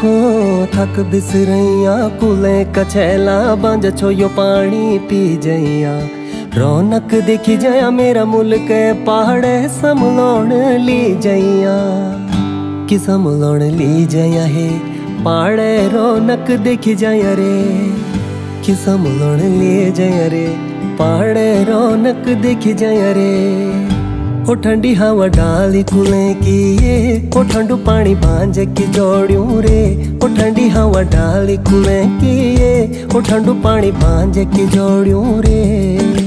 हो थक बिसरैया कुले कछैला बंज छो यो पानी पी जैया। रौनक देखी जया मेरा मुल्क पहाड़े समलोण ली जैया। कि समलोण ली जया है पहाड़े रौनक देखी जया रे। कि समलोण ली जया रे पहाड़े रौनक देखी जया रे। ओ ठंडी हवा डाली कुले किए ओ ठंडू पानी भांजे की जोड़ियों रे। ओ ठंडी हवा डाली कुले किए ओ ठंडू पानी भांजे की जोड़ियों रे।